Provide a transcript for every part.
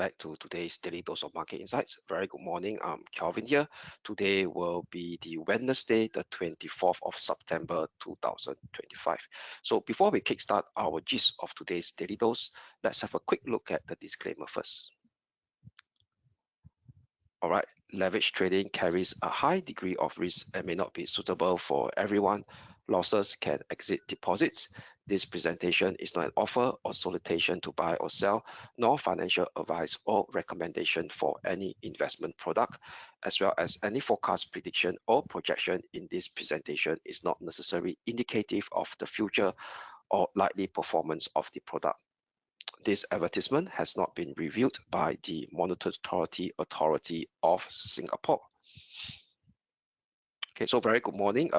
back to today's Daily Dose of Market Insights. Very good morning. I'm Kelvin here. Today will be the Wednesday, the 24th of September 2025. So before we kickstart our gist of today's Daily Dose, let's have a quick look at the disclaimer first. All right, leverage trading carries a high degree of risk and may not be suitable for everyone. Losses can exceed deposits. This presentation is not an offer or solicitation to buy or sell, nor financial advice or recommendation for any investment product, as well as any forecast, prediction, or projection in this presentation is not necessarily indicative of the future or likely performance of the product. This advertisement has not been reviewed by the Monetary Authority of Singapore. Okay, so very good morning.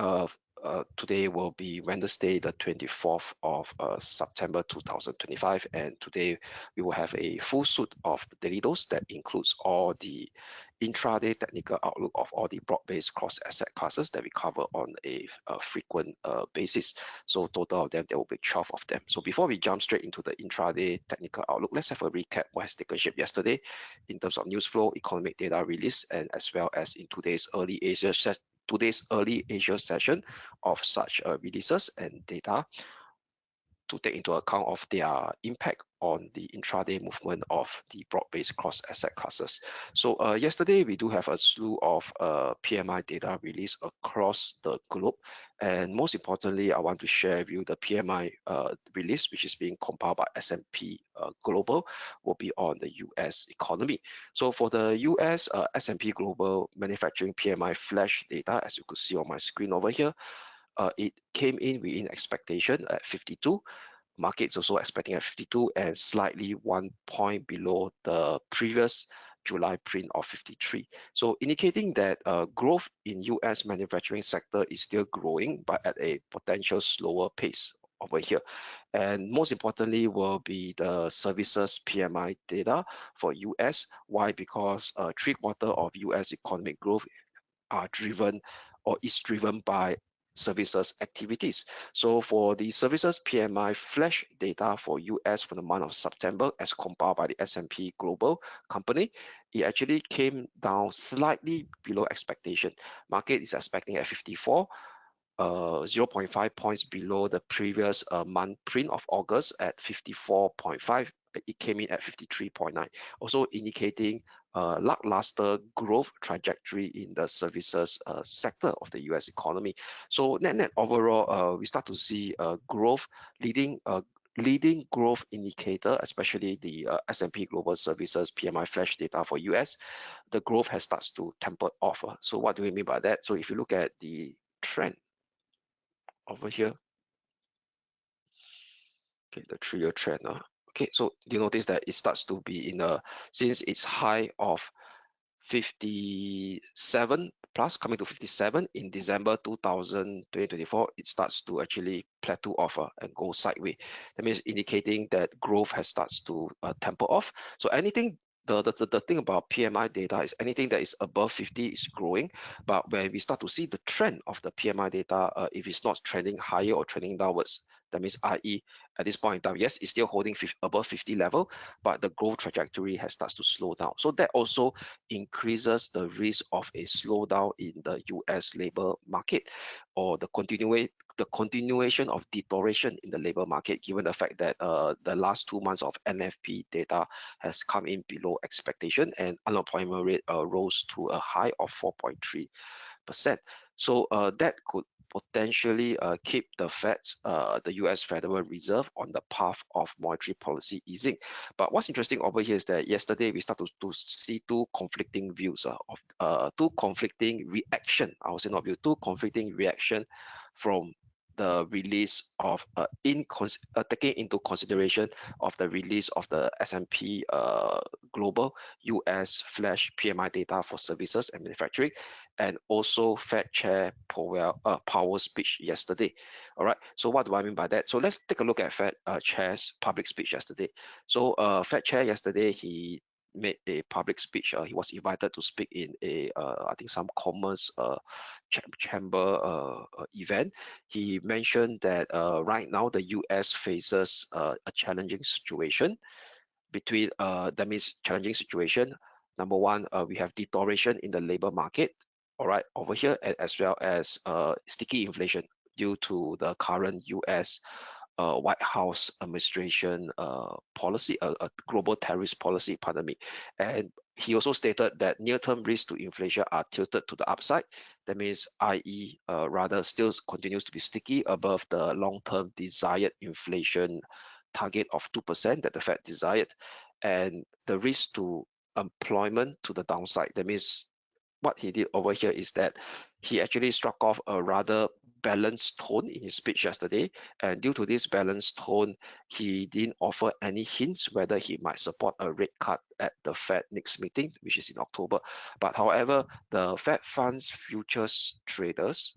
Today will be Wednesday, the 24th of September 2025, and today we will have a full suite of the daily dose that includes all the intraday technical outlook of all the broad-based cross-asset classes that we cover on a frequent basis. So total of them, there will be 12 of them. So before we jump straight into the intraday technical outlook, let's have a recap what has taken shape yesterday in terms of news flow, economic data release, and as well as in today's early Asia session of such releases and data to take into account of their impact on the intraday movement of the broad-based cross-asset classes. So yesterday we do have a slew of PMI data released across the globe, and most importantly, I want to share with you the PMI release, which is being compiled by S&P Global, will be on the US economy. So for the US S&P Global Manufacturing PMI flash data, as you could see on my screen over here, it came in within expectation at 52. Markets also expecting at 52 and slightly 1 point below the previous July print of 53. So indicating that growth in US manufacturing sector is still growing, but at a potential slower pace over here. And most importantly will be the services PMI data for US. Why? Because 3/4 of US economic growth are driven or is driven by services activities. So for the services PMI flash data for US for the month of September as compiled by the S&P Global company, it actually came down slightly below expectation. Market is expecting at 54, 0.5 points below the previous month print of August at 54.5. It came in at 53.9, also indicating lackluster growth trajectory in the services sector of the US economy. So net overall, we start to see growth leading growth indicator, especially the S&P Global Services PMI flash data for US, the growth has started to temper off. So what do we mean by that? So if you look at the trend over here, okay, the 3-year trend. Okay, so do you notice that it starts to be in a, since it's high of 57 plus coming to 57 in December 2024, it starts to actually plateau off and go sideways. That means indicating that growth has starts to temper off. So anything, the thing about PMI data is anything that is above 50 is growing, but when we start to see the trend of the PMI data, if it's not trending higher or trending downwards, that means i.e. at this point in time, yes, it's still holding above 50 level, but the growth trajectory has started to slow down. So that also increases the risk of a slowdown in the US labor market, or the continuation of deterioration in the labor market, given the fact that the last 2 months of MFP data has come in below expectation and unemployment rate rose to a high of 4.3%. So that could potentially keep the Fed, the US Federal Reserve, on the path of monetary policy easing. But what's interesting over here is that yesterday we started to see two conflicting views of two conflicting reaction. I would say not view, two conflicting reaction from the release of taking into consideration of the release of the S&P Global US Flash PMI data for services and manufacturing, and also Fed Chair Powell speech yesterday. All right, so what do I mean by that? So let's take a look at Fed Chair's public speech yesterday. So Fed Chair yesterday, he made a public speech. He was invited to speak in a I think some commerce chamber event. He mentioned that right now the US faces a challenging situation, between that means challenging situation. Number one, we have deterioration in the labor market, all right, over here, as well as sticky inflation due to the current US White House administration policy, a global tariffs policy, pardon me. And he also stated that near-term risks to inflation are tilted to the upside. That means, i.e., rather still continues to be sticky above the long-term desired inflation target of 2% that the Fed desired, and the risk to employment to the downside. That means what he did over here is that he actually struck off a rather balanced tone in his speech yesterday, and due to this balanced tone, he didn't offer any hints whether he might support a rate cut at the Fed next meeting, which is in October. But however, the Fed funds futures traders,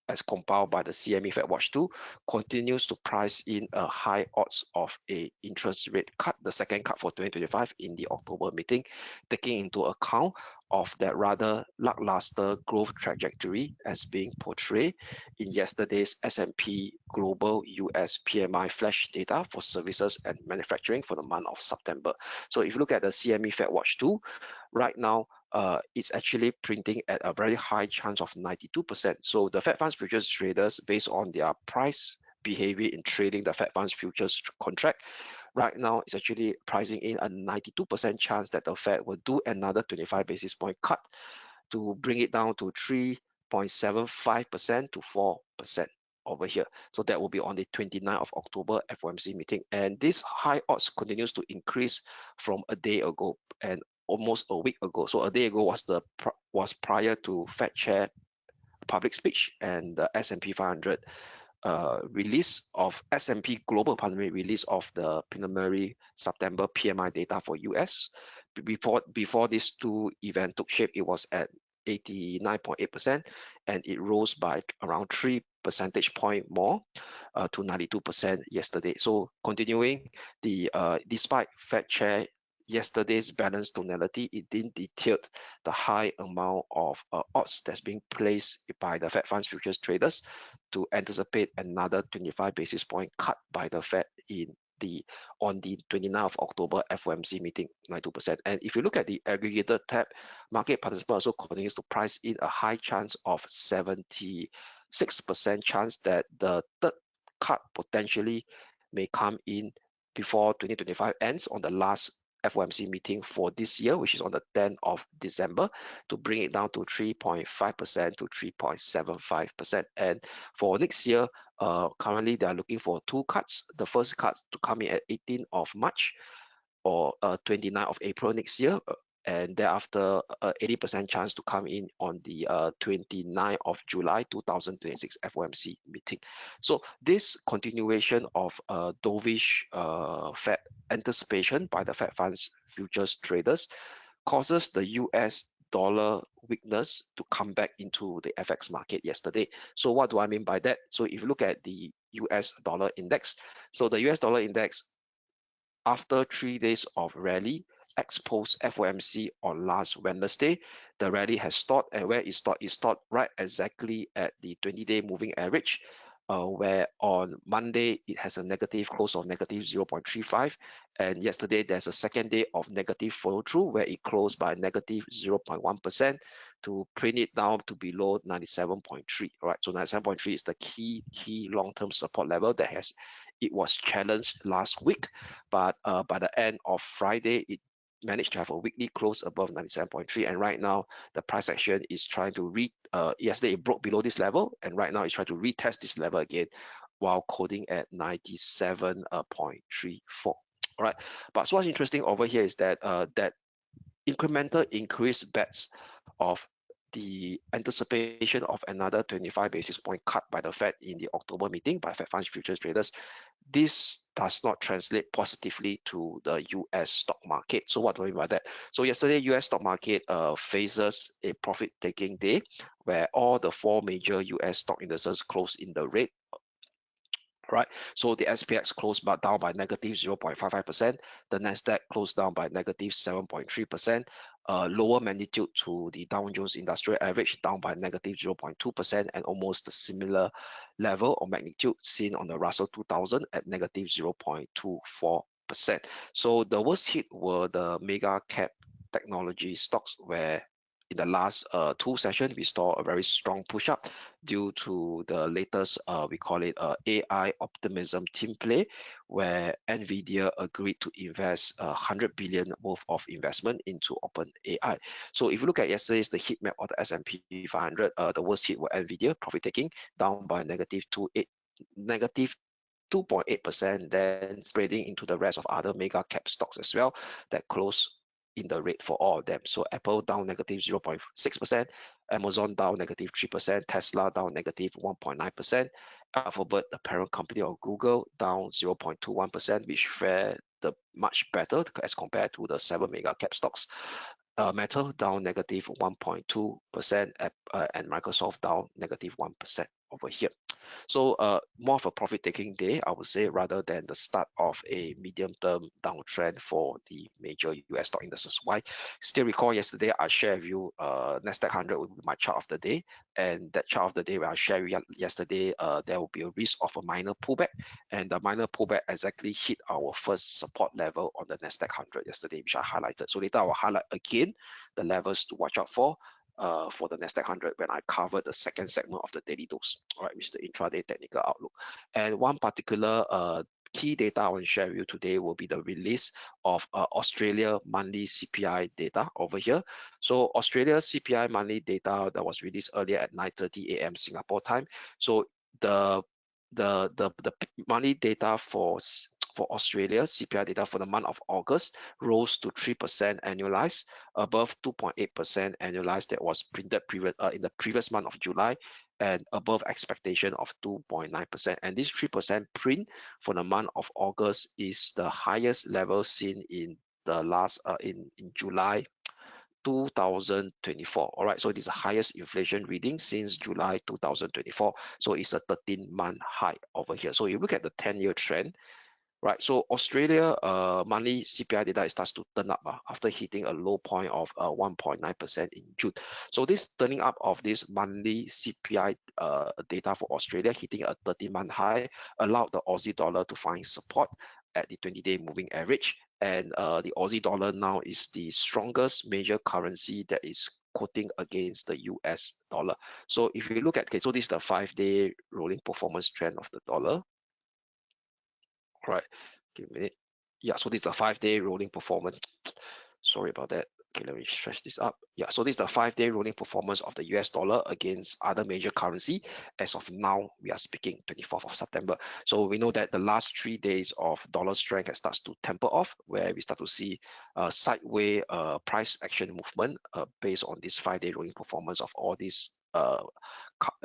as compiled by the CME Fed Watch 2, continues to price in a high odds of a interest rate cut, the second cut for 2025 in the October meeting, taking into account of that rather lackluster growth trajectory as being portrayed in yesterday's S&P Global US PMI flash data for services and manufacturing for the month of September. So if you look at the CME Fed Watch 2, right now, it's actually printing at a very high chance of 92%. So the Fed funds futures traders, based on their price behavior in trading the Fed funds futures contract, right now it's actually pricing in a 92% chance that the Fed will do another 25 basis point cut to bring it down to 3.75% to 4% over here. So that will be on the 29th of October FOMC meeting. And this high odds continues to increase from a day ago and almost a week ago. So a day ago was prior to Fed Chair public speech and the S&P 500 release of S&P Global, pardon me, release of the preliminary September PMI data for US. Before these two events took shape, it was at 89.8%, and it rose by around 3 percentage point more to 92% yesterday. So continuing the despite Fed Chair yesterday's balance tonality, it didn't detail the high amount of odds that's being placed by the Fed funds futures traders to anticipate another 25 basis point cut by the Fed on the 29th of October FOMC meeting, 92%. And if you look at the aggregator tab, market participants also continues to price in a high chance of 76% chance that the third cut potentially may come in before 2025 ends on the last FOMC meeting for this year, which is on the 10th of December, to bring it down to 3.5% to 3.75%. And for next year, currently they are looking for two cuts. The first cut to come in at 18th of March or 29th of April next year, and thereafter 80% chance to come in on the 29th of July 2026 FOMC meeting. So this continuation of dovish Fed anticipation by the Fed funds futures traders causes the US dollar weakness to come back into the FX market yesterday. So what do I mean by that? So if you look at the US dollar index, so the US dollar index, after 3 days of rally, ex-post FOMC on last Wednesday, the rally has stopped, and where it stopped right exactly at the 20-day moving average, where on Monday it has a negative close of negative 0.35, and yesterday there's a second day of negative follow through where it closed by negative 0.1% to print it down to below 97.3. All right, so 97.3 is the key long-term support level it was challenged last week, but by the end of Friday it managed to have a weekly close above 97.3, and right now the price action is trying to yesterday it broke below this level, and right now it's trying to retest this level again while coding at 97.34. All right, but so what's interesting over here is that that incremental increased bets of the anticipation of another 25 basis point cut by the Fed in the October meeting by Fed funds futures traders, this does not translate positively to the US stock market. So what do I mean by that? So yesterday, US stock market faces a profit-taking day where all the 4 major US stock indices closed in the red. Right, so the SPX closed down by negative 0.55%. The Nasdaq closed down by negative 7.3%. Lower magnitude to the Dow Jones Industrial Average, down by negative 0.2%, and almost a similar level of magnitude seen on the Russell 2000 at negative 0.24%. So the worst hit were the mega cap technology stocks, where in the last two sessions we saw a very strong push up due to the latest we call it AI optimism team play, where Nvidia agreed to invest 100 billion worth of investment into OpenAI. So if you look at yesterday's the heat map of the S&P 500, the worst hit were Nvidia profit taking down by negative 2.8%, then spreading into the rest of other mega cap stocks as well that close in the red for all of them. So Apple down negative 0.6%, Amazon down negative 3%, Tesla down negative 1.9%, Alphabet, the parent company of Google, down 0.21%, which fared much better as compared to the 7 mega cap stocks. Meta down negative 1.2%, and Microsoft down negative 1% over here. So more of a profit-taking day, I would say, rather than the start of a medium-term downtrend for the major US stock indices. Why? Still recall yesterday I shared with you Nasdaq 100 would be my chart of the day, and that chart of the day where I shared yesterday, there will be a risk of a minor pullback, and the minor pullback exactly hit our first support level on the Nasdaq 100 yesterday, which I highlighted. So later I will highlight again the levels to watch out for the Nasdaq 100 when I cover the second segment of the daily dose, all right, which is the intraday technical outlook. And one particular key data I want to share with you today will be the release of Australia monthly CPI data over here. So Australia CPI monthly data that was released earlier at 9:30 a.m. Singapore time. So the monthly data for Australia, CPI data for the month of August rose to 3% annualized, above 2.8% annualized that was printed in the previous month of July, and above expectation of 2.9%. And this 3% print for the month of August is the highest level seen in the last in July 2024. All right, so it is the highest inflation reading since July 2024. So it's a 13-month high over here. So you look at the 10-year trend, right? So Australia monthly CPI data starts to turn up after hitting a low point of 1.9% in June. So this turning up of this monthly CPI data for Australia hitting a 13-month high allowed the Aussie dollar to find support at the 20-day moving average. And the Aussie dollar now is the strongest major currency that is quoting against the US dollar. So if you look at, okay, so this is the 5-day rolling performance trend of the dollar. Right, give me a minute. Yeah, so this is a 5-day rolling performance. Sorry about that. Okay, let me stretch this up. Yeah, so this is the 5-day rolling performance of the US dollar against other major currency. As of now, we are speaking 24th of September. So we know that the last 3 days of dollar strength starts to temper off, where we start to see sideways price action movement based on this 5-day rolling performance of all these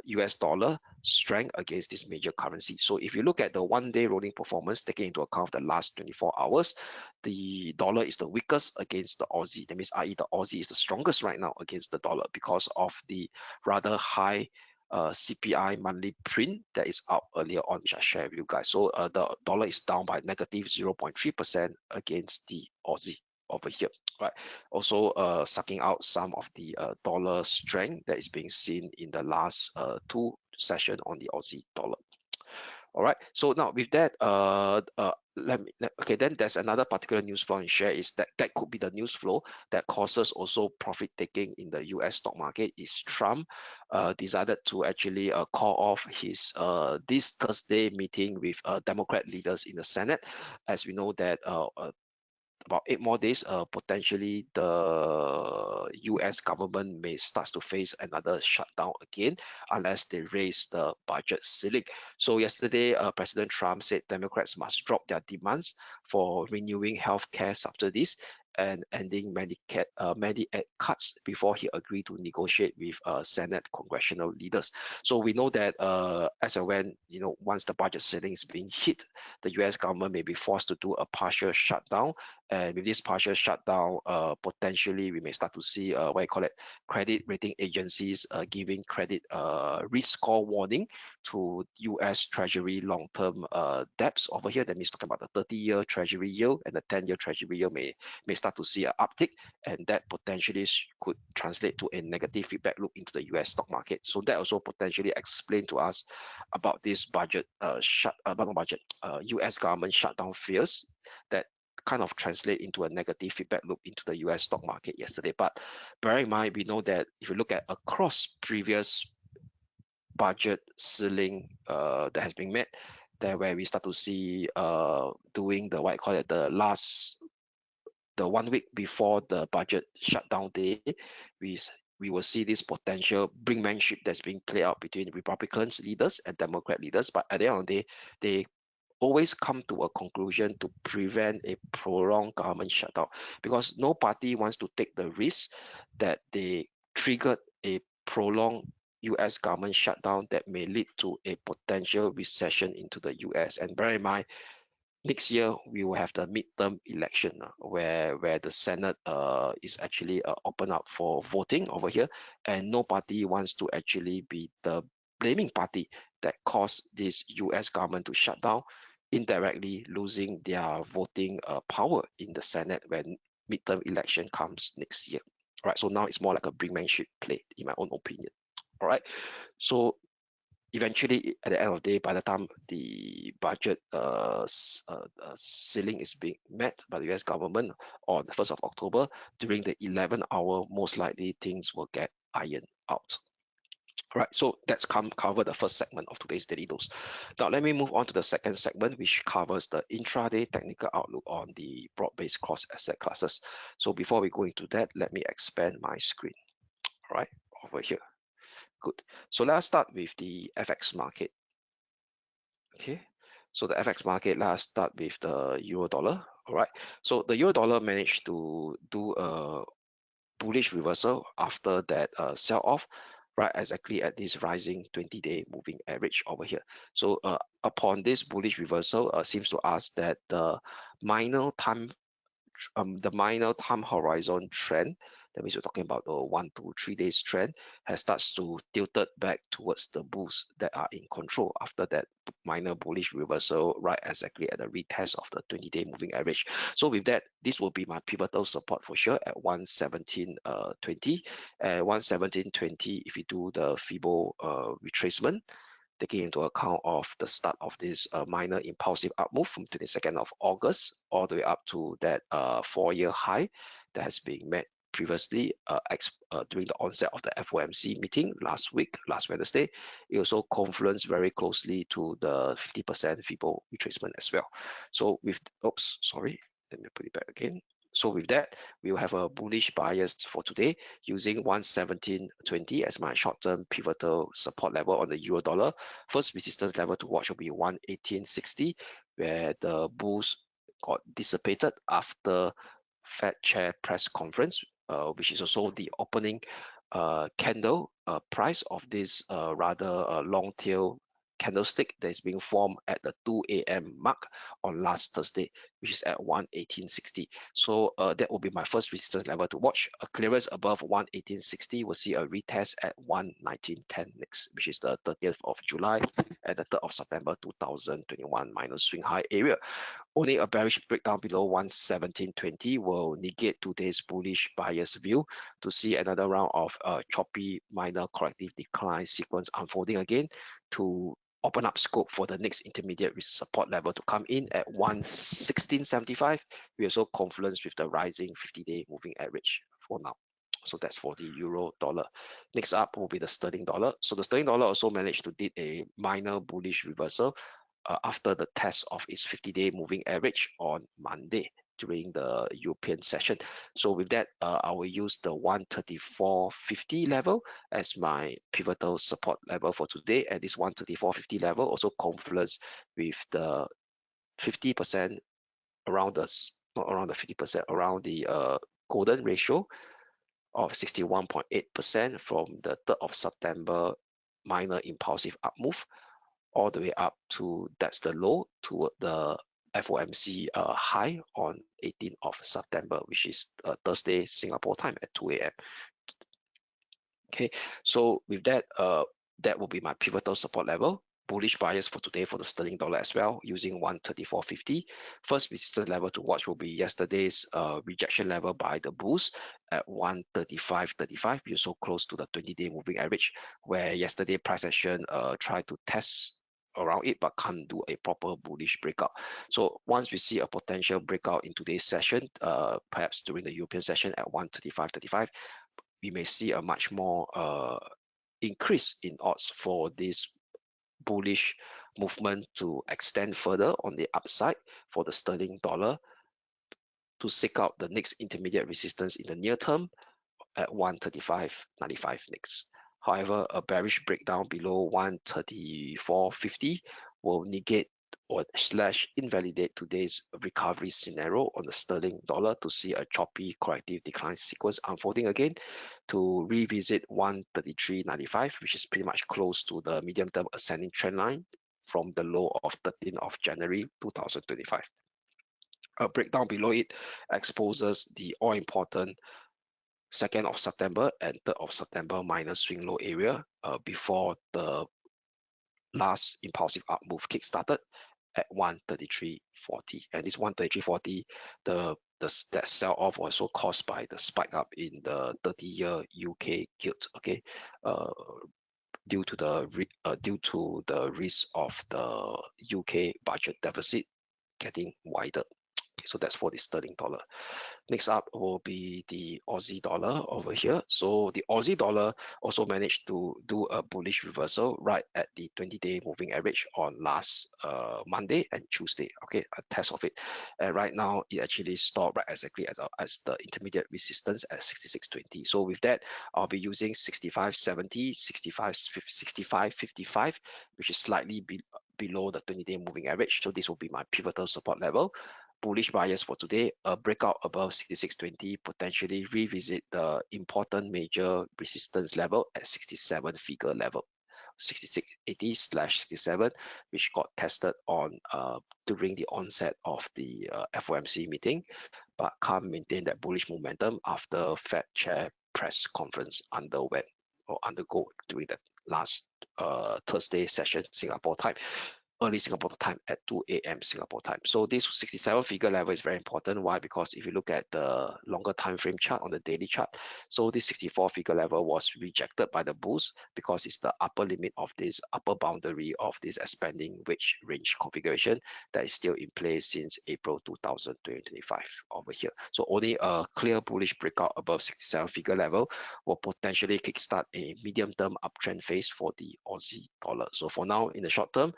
US dollar strength against this major currency. So if you look at the 1-day rolling performance, taking into account the last 24 hours, the dollar is the weakest against the Aussie. That means, i.e., the Aussie is the strongest right now against the dollar because of the rather high CPI monthly print that is out earlier on, which I shared with you guys. So the dollar is down by negative 0.3% against the Aussie over here, right? Also sucking out some of the dollar strength that is being seen in the last two sessions on the Aussie dollar. All right, so now with that, okay, then there's another particular news flow and share is that could be the news flow that causes also profit taking in the US stock market is Trump decided to actually call off his this Thursday meeting with Democrat leaders in the Senate. As we know that about 8 more days, potentially the US government may start to face another shutdown again unless they raise the budget ceiling. So yesterday, President Trump said Democrats must drop their demands for renewing healthcare subsidies and ending Medicaid cuts before he agreed to negotiate with Senate congressional leaders. So we know that as and when, once the budget ceiling is being hit, the US government may be forced to do a partial shutdown. And with this partial shutdown, potentially we may start to see credit rating agencies giving credit risk score warning to US Treasury long-term debts over here. That means talking about the 30-year Treasury yield and the 10-year Treasury yield may start to see an uptick, and that potentially could translate to a negative feedback loop into the US stock market. So that also potentially explain to us about this US government shutdown fears that kind of translate into a negative feedback loop into the US stock market yesterday. But bear in mind, we know that if you look at across previous budget ceiling that has been met, there where we start to see doing the what I call it the 1 week before the budget shutdown day, we we will see this potential brinkmanship that's being played out between Republicans leaders and Democrat leaders. But at the end of the day, they always come to a conclusion to prevent a prolonged government shutdown, because no party wants to take the risk that they triggered a prolonged US government shutdown that may lead to a potential recession into the US. And bear in mind, next year we will have the midterm election where the Senate is actually open up for voting over here, and no party wants to actually be the blaming party that caused this US government to shut down, indirectly losing their voting power in the Senate when midterm election comes next year. All right, so now it's more like a brinkmanship play, in my own opinion. All right, so eventually, at the end of the day, by the time the budget ceiling is being met by the US government on the 1st of October, during the 11th hour, most likely things will get ironed out. All right, so that's cover the first segment of today's Daily Dose. Now, let me move on to the second segment, which covers the intraday technical outlook on the broad-based cross-asset classes. So before we go into that, let me expand my screen. All right, over here. Good. So let's start with the FX market. Okay. So the FX market, let's start with the euro dollar. All right. So the euro dollar managed to do a bullish reversal after that sell off, right? Exactly at this rising 20-day moving average over here. So upon this bullish reversal, seems to us that the minor time horizon trend, that means we're talking about the 1 to 3 days trend, has starts to tilted back towards the bulls that are in control after that minor bullish reversal, right exactly at the retest of the 20-day moving average. So with that, this will be my pivotal support for sure at 117.20. At 117.20, if you do the Fibo retracement, taking into account of the start of this minor impulsive up move from 22nd of August all the way up to that 4-year high that has been met previously during the onset of the FOMC meeting last Wednesday. It also confluenced very closely to the 50% Fibo retracement as well. So with, oops, sorry, let me put it back again. So with that, we will have a bullish bias for today using 117.20 as my short-term pivotal support level on the euro dollar. First resistance level to watch will be 118.60, where the bulls got dissipated after Fed Chair press conference, which is also the opening candle price of this rather long tail candlestick that is being formed at the 2 a.m. mark on last Thursday, which is at 118.60. So that will be my first resistance level to watch. A clearance above 118.60 will see a retest at 119.10 next, which is the 30th of July and the 3rd of September 2021 minus swing high area. Only a bearish breakdown below 117.20 will negate today's bullish bias view to see another round of choppy minor corrective decline sequence unfolding again to open up scope for the next intermediate support level to come in at 116.75. We also confluence with the rising 50-day moving average for now. So that's for the euro dollar. Next up will be the sterling dollar. So the sterling dollar also managed to did a minor bullish reversal after the test of its 50-day moving average on Monday during the European session. So with that, I will use the 134.50 level as my pivotal support level for today. And this 134.50 level also confluence with the 50% around the, not around the 50%, around the golden ratio of 61.8% from the 3rd of September minor impulsive up move all the way up to, that's the low, toward the FOMC high on 18th of September, which is Thursday Singapore time at 2 a.m. Okay, so with that, that will be my pivotal support level. Bullish bias for today for the sterling dollar as well, using 134.50. First resistance level to watch will be yesterday's rejection level by the bulls at 135.35. We're so close to the 20-day moving average, where yesterday price action tried to test around it, but can't do a proper bullish breakout. So once we see a potential breakout in today's session, perhaps during the European session at 135.35, we may see a much more increase in odds for this bullish movement to extend further on the upside for the sterling dollar to seek out the next intermediate resistance in the near term at 135.95 next. However, a bearish breakdown below 134.50 will negate or slash invalidate today's recovery scenario on the sterling dollar to see a choppy corrective decline sequence unfolding again to revisit 133.95, which is pretty much close to the medium-term ascending trend line from the low of 13th of January 2025. A breakdown below it exposes the all-important 2nd of September and 3rd of September minor swing low area before the last impulsive up move kick-started at 133.40. And this 133.40, that sell-off was also caused by the spike up in the 30-year UK gilt, okay, due to the risk of the UK budget deficit getting wider. Okay, so that's for the sterling dollar. Next up will be the Aussie dollar over here. So the Aussie dollar also managed to do a bullish reversal right at the 20-day moving average on last Monday and Tuesday. Okay, a test of it. And right now it actually stopped right exactly as the intermediate resistance at 66.20. So with that, I'll be using 65.70, 65.55, which is slightly below the 20-day moving average. So this will be my pivotal support level. Bullish bias for today, a breakout above 66.20, potentially revisit the important major resistance level at 67 figure level, 66.80/67, which got tested on during the onset of the FOMC meeting, but can't maintain that bullish momentum after Fed chair press conference undergo during the last Thursday session Singapore time. Early Singapore time at 2 a.m. Singapore time. So this 67 figure level is very important. Why? Because if you look at the longer time frame chart on the daily chart, so this 64 figure level was rejected by the bulls because it's the upper limit of this upper boundary of this expanding wedge range configuration that is still in place since April 2025 over here. So only a clear bullish breakout above 67 figure level will potentially kickstart a medium-term uptrend phase for the Aussie dollar. So for now, in the short term,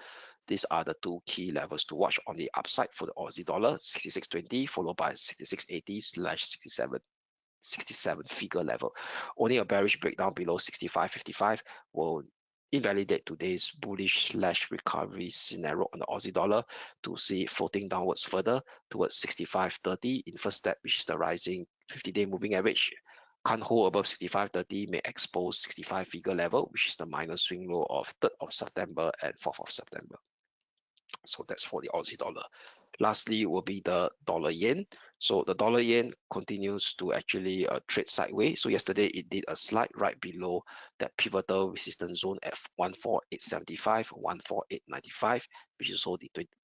these are the two key levels to watch on the upside for the Aussie dollar, 66.20 followed by 66.80/67 figure level. Only a bearish breakdown below 65.55 will invalidate today's bullish/recovery scenario on the Aussie dollar to see it floating downwards further towards 65.30 in first step, which is the rising 50-day moving average. Can't hold above 65.30, may expose 65 figure level, which is the minor swing low of 3rd of September and 4th of September. So that's for the Aussie dollar. Lastly will be the dollar yen. So the dollar yen continues to actually trade sideways. So yesterday it did a slide right below that pivotal resistance zone at 148.75, 148.95, which is also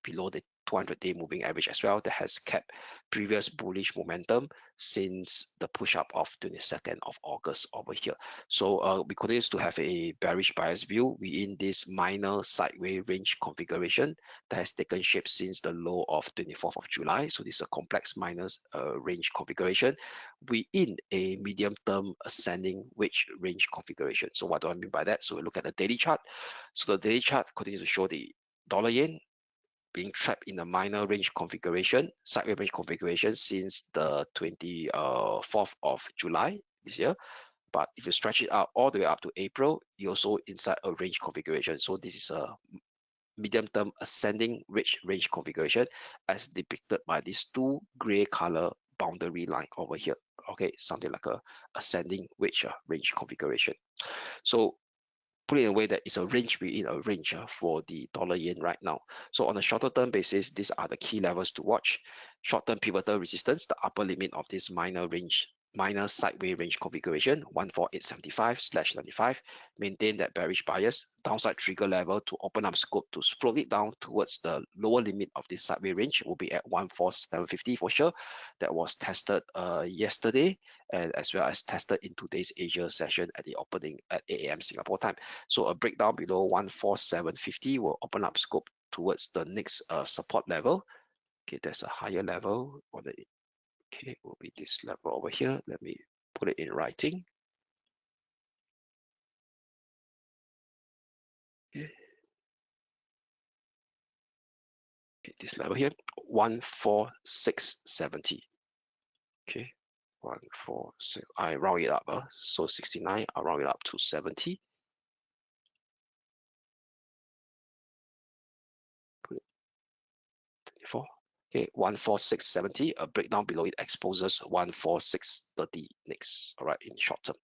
below the 200-day moving average as well, that has kept previous bullish momentum since the push up of 22nd of August over here. So we continue to have a bearish bias view within this minor sideways range configuration that has taken shape since the low of 24th of July. So this is a complex minor range configuration within a medium-term ascending wedge range configuration. So what do I mean by that? So we look at the daily chart. So the daily chart continues to show the dollar yen being trapped in a minor range configuration, sideways range configuration since the 24th of July this year. But if you stretch it out all the way up to April, you're also inside a range configuration. So this is a medium-term ascending wedge range configuration as depicted by these two gray color boundary line over here. Okay, something like a ascending wedge range configuration. So put it in a way that it's a range within a range for the dollar yen right now. So on a shorter term basis, these are the key levels to watch. Short-term pivotal resistance, the upper limit of this minor range minor sideways range configuration 14875/95, maintain that bearish bias, downside trigger level to open up scope to float it down towards the lower limit of this sideways range will be at 14750 for sure. That was tested yesterday, and as well as tested in today's Asia session at the opening at 8 a.m. Singapore time. So a breakdown below 14750 will open up scope towards the next support level. Okay, there's a higher level on the, okay, will be this level over here. Let me put it in writing. Okay, okay, this level here, 14670. Okay, 146. I round it up. So 69, I'll round it up to 70. Put it 24. Okay, 14670. A breakdown below it exposes 14630 next. All right, in short term.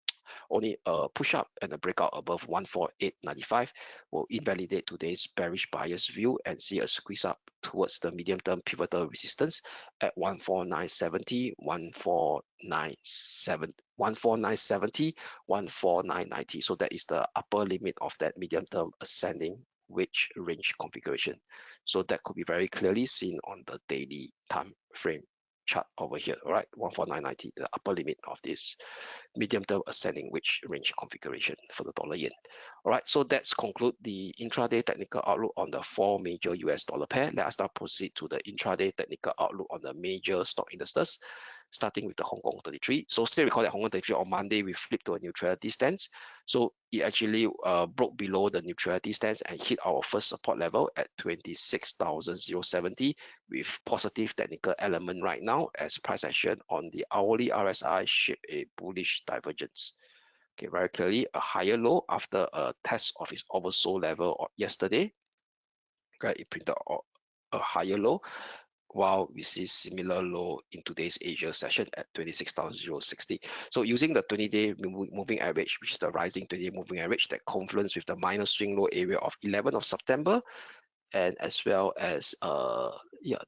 Only a push up and a breakout above 14895 will invalidate today's bearish bias view and see a squeeze up towards the medium term pivotal resistance at 14970, 14970, 14990. So that is the upper limit of that medium term ascending wedge range configuration. So that could be very clearly seen on the daily time frame chart over here. All right, 14990, the upper limit of this medium-term ascending wedge range configuration for the dollar yen. All right, so that's conclude the intraday technical outlook on the four major US dollar pair. Let us now proceed to the intraday technical outlook on the major stock indexes, starting with the Hong Kong 33. So still recall that Hong Kong 33 on Monday, we flipped to a neutrality stance. So it actually broke below the neutrality stance and hit our first support level at 26,070 with positive technical element right now as price action on the hourly RSI shape a bullish divergence. Okay, very clearly a higher low after a test of its oversold level yesterday. Okay, it printed a higher low, while we see similar low in today's Asia session at 26,060. So using the 20-day moving average, which is the rising 20-day moving average, that confluence with the minor swing low area of 11th of September, and as well as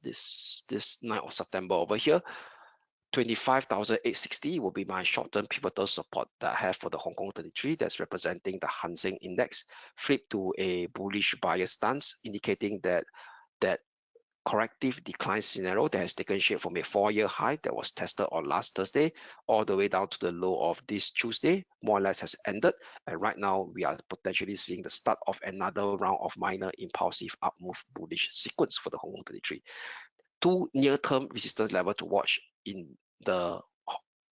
this 9th of September over here, 25,860 will be my short-term pivotal support that I have for the Hong Kong 33. That's representing the Hang Seng Index. Flip to a bullish bias stance, indicating that corrective decline scenario that has taken shape from a 4-year high that was tested on last Thursday all the way down to the low of this Tuesday more or less has ended, and right now we are potentially seeing the start of another round of minor impulsive up move bullish sequence for the Hong Kong 33. Two near-term resistance level to watch in the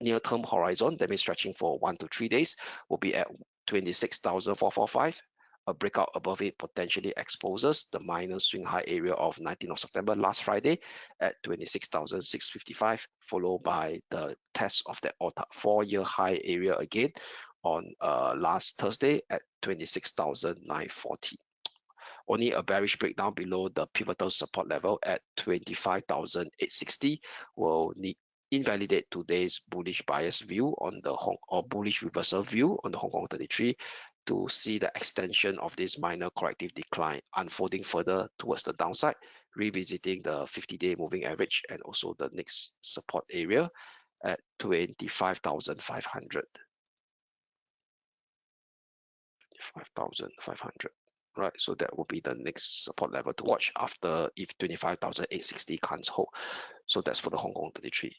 near-term horizon, that means stretching for 1 to 3 days, will be at 26,445. A breakout above it potentially exposes the minor swing high area of 19th of September last Friday at 26,655, followed by the test of the 4-year high area again on last Thursday at 26,940. Only a bearish breakdown below the pivotal support level at 25,860 will invalidate today's bullish bias view on the bullish reversal view on the Hong Kong 33 to see the extension of this minor corrective decline unfolding further towards the downside, revisiting the 50-day moving average and also the next support area at 25,500. 5,500. Right, so that will be the next support level to watch after if 25,860 can't hold. So that's for the Hong Kong 33.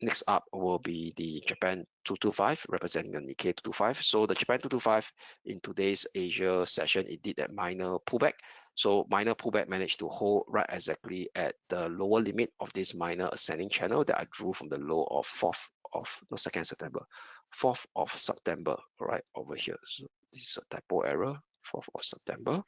Next up will be the Japan 225, representing the Nikkei 225. So the Japan 225 in today's Asia session, it did that minor pullback. So minor pullback managed to hold right exactly at the lower limit of this minor ascending channel that I drew from the low of 2nd September, 4th of September, right over here. So this is a typo error, 4th of September.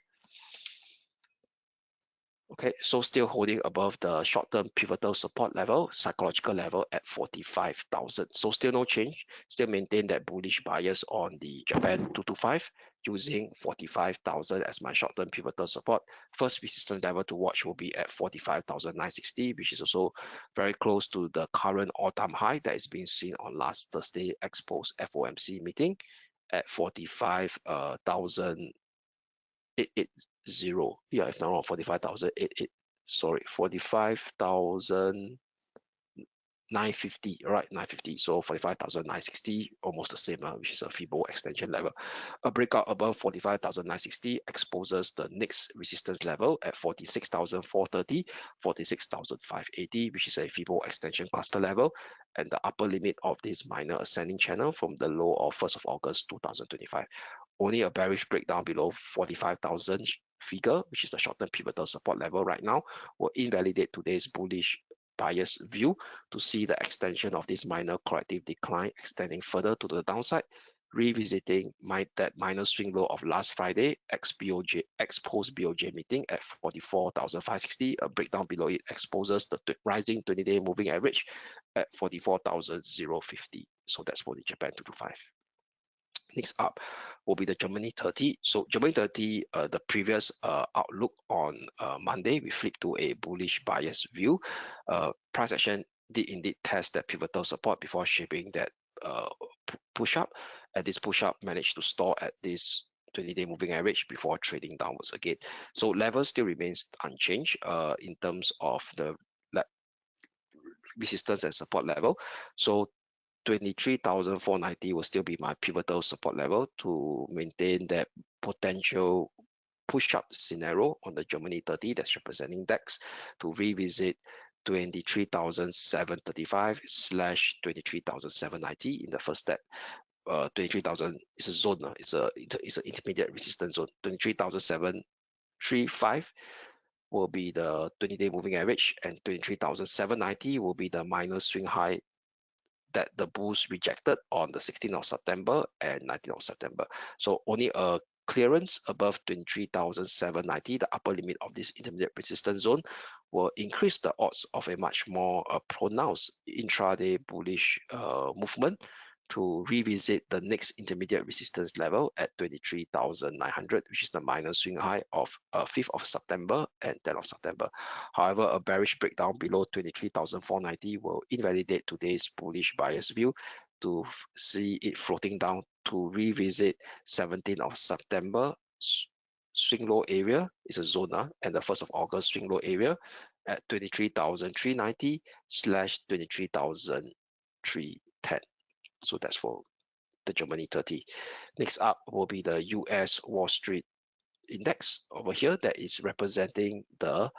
Okay, so still holding above the short-term pivotal support level, psychological level at 45,000. So still no change, still maintain that bullish bias on the Japan 225 using 45,000 as my short-term pivotal support. First resistance level to watch will be at 45,960, which is also very close to the current all-time high that is being seen on last Thursday Expo's FOMC meeting at 45,000. 880, yeah, if not wrong, 45,088, sorry, 45,000, 950, all right, 950. So 45,960, almost the same, which is a Fibo extension level. A breakout above 45,960 exposes the next resistance level at 46,430, 46,580, which is a Fibo extension cluster level, and the upper limit of this minor ascending channel from the low of 1st of August 2025. Only a bearish breakdown below 45,000 figure, which is the short-term pivotal support level right now, will invalidate today's bullish bias view to see the extension of this minor corrective decline extending further to the downside, revisiting that minor swing low of last Friday, post BOJ meeting at 44,560. A breakdown below it exposes the rising 20-day moving average at 44,050. So that's for the Japan 225. Next up will be the Germany 30. So Germany 30, the previous outlook on Monday, we flipped to a bullish bias view. Price action did indeed test that pivotal support before shaping that push up, and this push up managed to stall at this 20-day moving average before trading downwards again. So level still remains unchanged in terms of the resistance and support level. So 23,490 will still be my pivotal support level to maintain that potential push-up scenario on the Germany 30 that's representing DAX to revisit 23,735 / 23,790 in the first step. 23,000 is a zone, it's an intermediate resistance zone. 23,735 will be the 20-day moving average, and 23,790 will be the minor swing high that the bulls rejected on the 16th of September and 19th of September. So only a clearance above 23,790, the upper limit of this intermediate resistance zone, will increase the odds of a much more pronounced intraday bullish movement to revisit the next intermediate resistance level at 23,900, which is the minor swing high of 5th of September and 10th of September. However, a bearish breakdown below 23,490 will invalidate today's bullish bias view to see it floating down to revisit 17th of September swing low area is a zone, and the 1st of August swing low area at 23,390 / 23,310. So that's for the Germany 30. Next up will be the US Wall Street Index over here that is representing the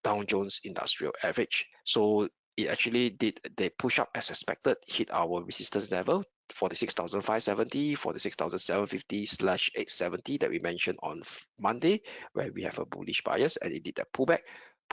Dow Jones Industrial Average. So it actually did the push up as expected, hit our resistance level 46,570, 46,750 / 870 that we mentioned on Monday, where we have a bullish bias, and it did a pullback.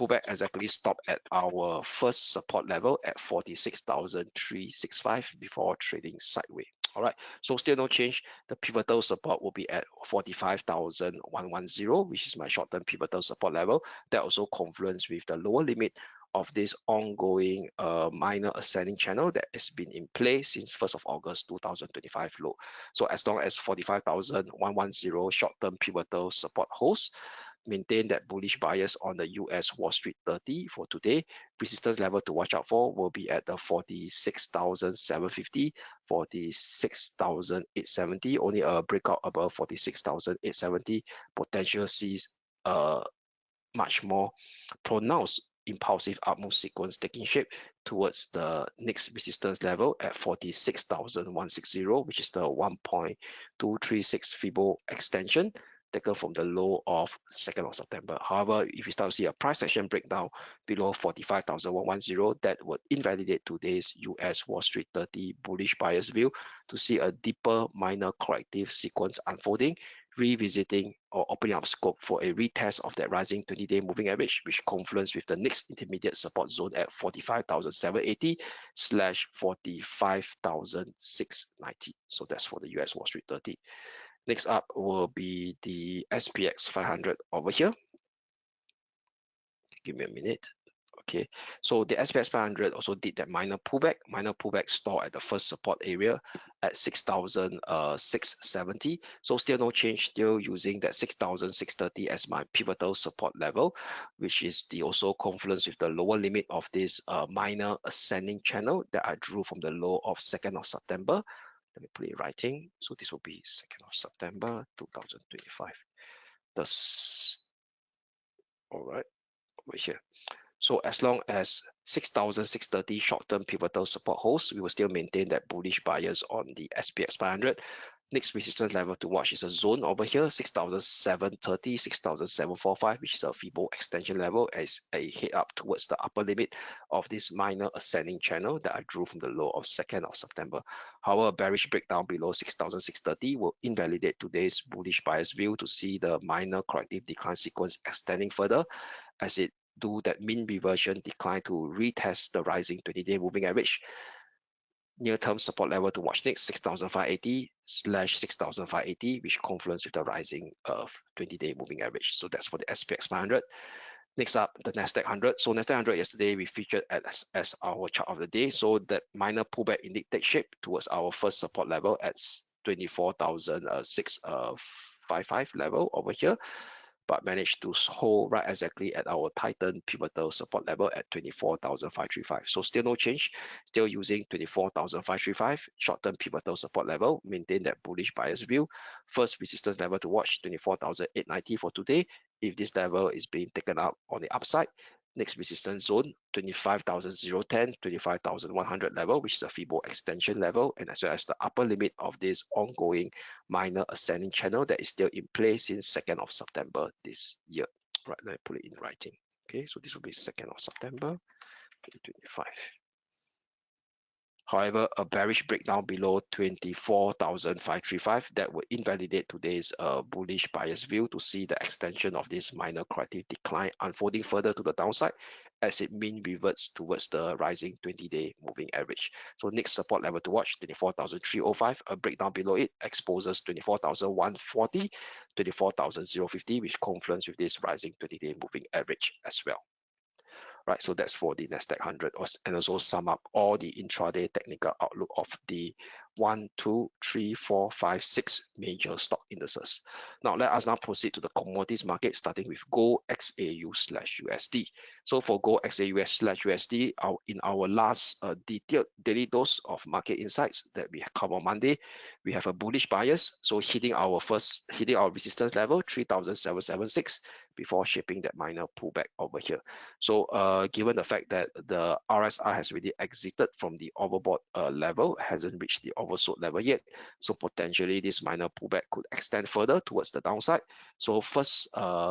Pullback exactly stopped at our first support level at 46,365 before trading sideways. All right, so still no change. The pivotal support will be at 45,110, which is my short-term pivotal support level. That also confluence with the lower limit of this ongoing minor ascending channel that has been in place since 1st of August 2025 low. So as long as 45,110 short-term pivotal support holds, maintain that bullish bias on the US Wall Street 30 for today. Resistance level to watch out for will be at the 46,750, 46,870. Only a breakout above 46,870 potential sees much more pronounced impulsive upmove sequence taking shape towards the next resistance level at 46,160, which is the 1.236 Fibo extension taken from the low of 2nd of September. However, if you start to see a price action breakdown below 45,110, that would invalidate today's US Wall Street 30 bullish bias view to see a deeper minor corrective sequence unfolding, revisiting or opening up scope for a retest of that rising 20-day moving average, which confluence with the next intermediate support zone at 45,780 / 45,690. So that's for the US Wall Street 30. Next up will be the SPX 500 over here. Give me a minute. Okay, so the SPX 500 also did that minor pullback. Minor pullback store at the first support area at 6,670. So still no change, still using that 6,630 as my pivotal support level, which is the also confluence with the lower limit of this minor ascending channel that I drew from the low of 2nd of September. Let me put it in writing. So this will be 2nd of September 2025. All right, over here. So as long as 6,630 short-term pivotal support holds, we will still maintain that bullish bias on the SPX 500. Next resistance level to watch is a zone over here, 6,730, 6,745, which is a Fibo extension level as a head up towards the upper limit of this minor ascending channel that I drew from the low of 2nd of September. However, a bearish breakdown below 6,630 will invalidate today's bullish bias view to see the minor corrective decline sequence extending further as it do that mean reversion decline to retest the rising 20-day moving average. Near-term support level to watch next, 6,580/6,580, which confluence with the rising 20-day moving average. So that's for the SPX 500. Next up, the Nasdaq 100. So Nasdaq 100 yesterday we featured as our chart of the day. So that minor pullback indeed takes shape towards our first support level at 24,655 level over here, but managed to hold right exactly at our Titan pivotal support level at 24,535. So still no change, still using 24,535 short-term pivotal support level, maintain that bullish bias view. First resistance level to watch, 24,890 for today. If this level is being taken up on the upside, next resistance zone, 25,010, 25,100 level, which is a Fibo extension level, and as well as the upper limit of this ongoing minor ascending channel that is still in place since 2nd of September this year. Right, let me put it in writing. Okay, so this will be 2nd of September 2025. However, a bearish breakdown below 24,535 that would invalidate today's bullish bias view to see the extension of this minor corrective decline unfolding further to the downside as it mean reverts towards the rising 20-day moving average. So next support level to watch, 24,305. A breakdown below it exposes 24,140, 24,050, which confluence with this rising 20-day moving average as well. Right, so that's for the Nasdaq 100, and also sum up all the intraday technical outlook of the 1, 2, 3, 4, 5, 6 major stock indices. Now let us now proceed to the commodities market, starting with gold XAU/USD. So for gold XAU/USD, in our last detailed daily dose of market insights that we cover on Monday, we have a bullish bias, so hitting our resistance level 3,776 before shaping that minor pullback over here. So given the fact that the RSI has really exited from the overbought level, hasn't reached the oversold level yet, so potentially this minor pullback could extend further towards the downside. So first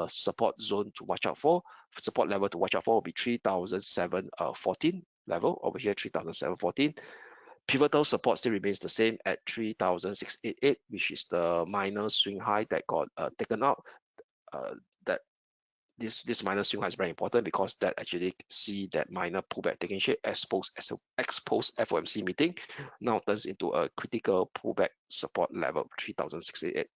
support zone to watch out for, support level to watch out for will be 3,714 level over here, 3,714. Pivotal support still remains the same at 3,688, which is the minor swing high that got taken out. That this minor swing high is very important because that actually see that minor pullback taking shape as post FOMC meeting now turns into a critical pullback support level 3,688.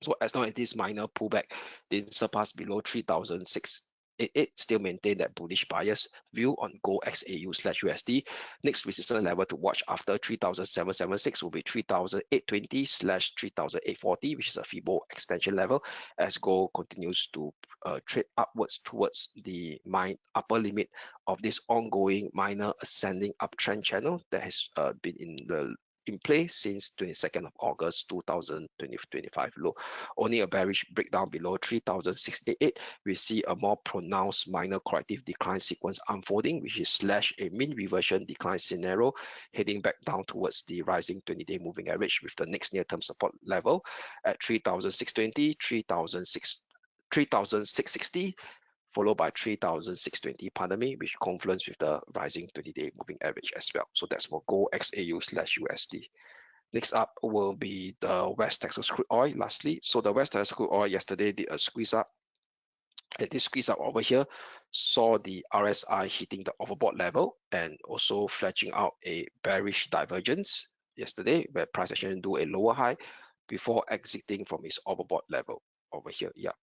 So as long as this minor pullback didn't surpass below 3,688, still maintain that bullish bias view on gold XAU/USD. Next resistance level to watch after 3,776 will be 3,820/3,840, which is a Fibo extension level as gold continues to trade upwards towards the upper limit of this ongoing minor ascending uptrend channel that has been in place since 22nd of August 2025 low. Only a bearish breakdown below 3,688, we see a more pronounced minor corrective decline sequence unfolding, which is a mean reversion decline scenario heading back down towards the rising 20-day moving average with the next near-term support level at 3,620, 3,660, followed by 3,620, pardon me, which confluence with the rising 20-day moving average as well. So that's for gold XAU/USD. Next up will be the West Texas crude oil lastly. So the West Texas crude oil yesterday did a squeeze up. And this squeeze up over here saw the RSI hitting the overbought level and also fletching out a bearish divergence yesterday where price action do a lower high before exiting from its overbought level over here. Yeah.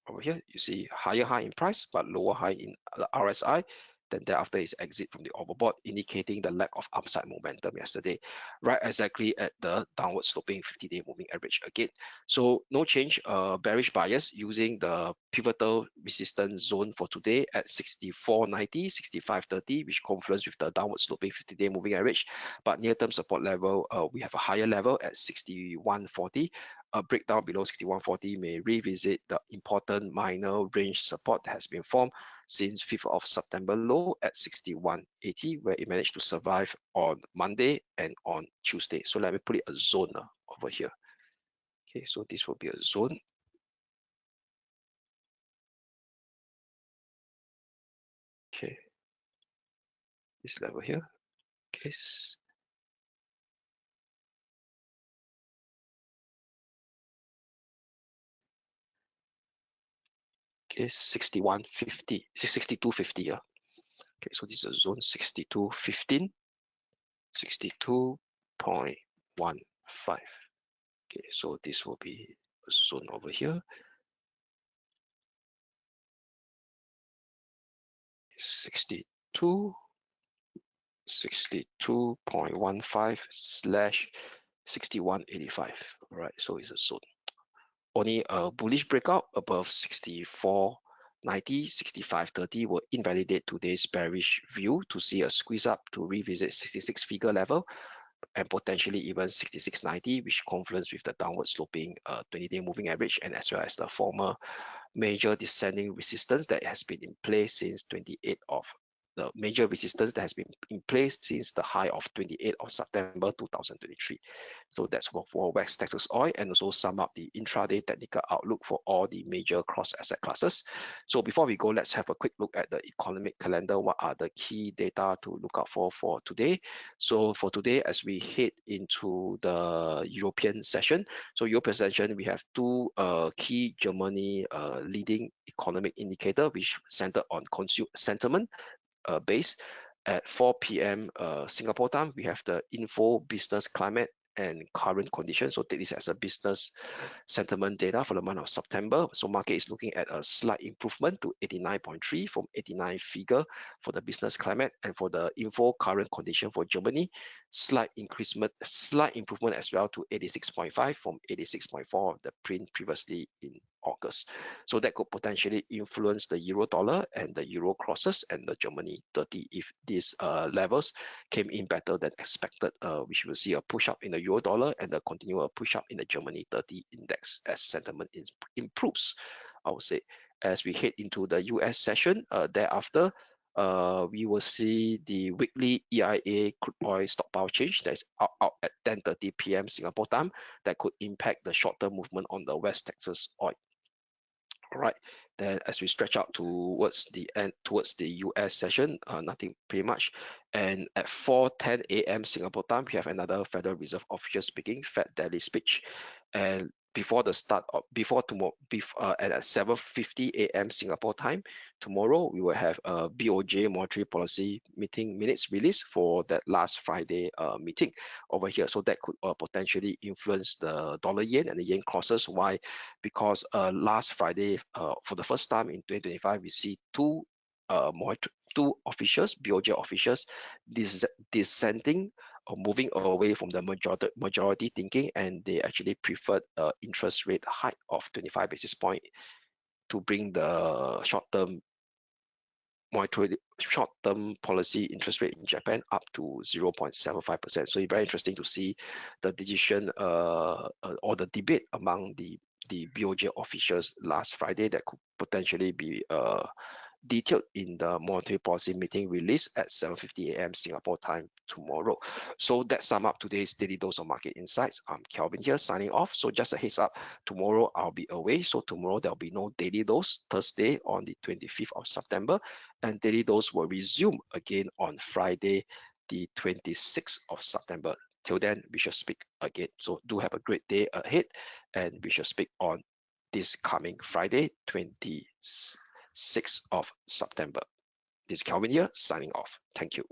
Over here, you see higher high in price, but lower high in the RSI. Then thereafter is exit from the overbought, indicating the lack of upside momentum yesterday, right exactly at the downward sloping 50-day moving average again. So no change, bearish bias using the pivotal resistance zone for today at 64.90, 65.30, which confluence with the downward sloping 50-day moving average. But near-term support level, we have a higher level at 61.40. a breakdown below 61.40 may revisit the important minor range support that has been formed since 5th of September low at 61.80, where it managed to survive on Monday and on Tuesday. So let me put it a zone over here. Okay, so this will be a zone. Okay, this level here. Okay, okay, 61.50, 62.50. Yeah. Okay, so this is a zone 62.15, 62.15. Okay, so this will be a zone over here. 62, 62.15 slash 61.85. All right, so it's a zone. Only a bullish breakout above 64.90, 65.30 will invalidate today's bearish view to see a squeeze up to revisit 66 figure level and potentially even 66.90, which confluence with the downward sloping 20-day moving average, and as well as the former major descending resistance that has been in place since 28th of the major resistance that has been in place since the high of 28th of September 2023. So that's for West Texas Oil, and also sum up the intraday technical outlook for all the major cross asset classes. So before we go, let's have a quick look at the economic calendar. What are the key data to look out for today? So for today, as we head into the European session, so European session, we have two key Germany leading economic indicator, which centered on consumer sentiment base. At 4 p.m. Singapore time, we have the info business climate and current conditions. So take this as a business sentiment data for the month of September. So market is looking at a slight improvement to 89.3 from 89 figure for the business climate, and for the info current condition for Germany, slight improvement as well to 86.5 from 86.4 of the print previously in August. So that could potentially influence the euro dollar and the euro crosses and the Germany 30 if these levels came in better than expected. We should see a push up in the euro dollar and a continual push up in the Germany 30 index as sentiment improves, I would say. As we head into the US session thereafter, we will see the weekly EIA crude oil stockpile change that's out at 10:30 p.m. Singapore time that could impact the short-term movement on the West Texas oil. All right, then as we stretch out towards the end, towards the US session, nothing pretty much. And at 4:10 a.m. Singapore time, we have another Federal Reserve official speaking, Fed daily speech. And before the start of and at 7:50 a.m. Singapore time tomorrow, we will have a BOJ monetary policy meeting minutes release for that last Friday meeting over here. So that could potentially influence the dollar yen and the yen crosses. Why? Because last Friday, for the first time in 2025, we see two officials, BOJ officials, dissenting or moving away from the majority thinking, and they actually preferred interest rate hike of 25 basis point to bring the short-term policy interest rate in Japan up to 0.75%. So it's very interesting to see the decision or the debate among the BOJ officials last Friday that could potentially be detailed in the monetary policy meeting release at 7:50 a.m. Singapore time tomorrow. So that sum up today's daily dose of market insights. I'm Kelvin here signing off. So just a heads up, tomorrow I'll be away. So tomorrow there'll be no daily dose, Thursday on the 25th of September, and daily dose will resume again on Friday, the 26th of September. Till then, we shall speak again. So do have a great day ahead, and we shall speak on this coming Friday, 26th of September. This is Kelvin here, signing off. Thank you.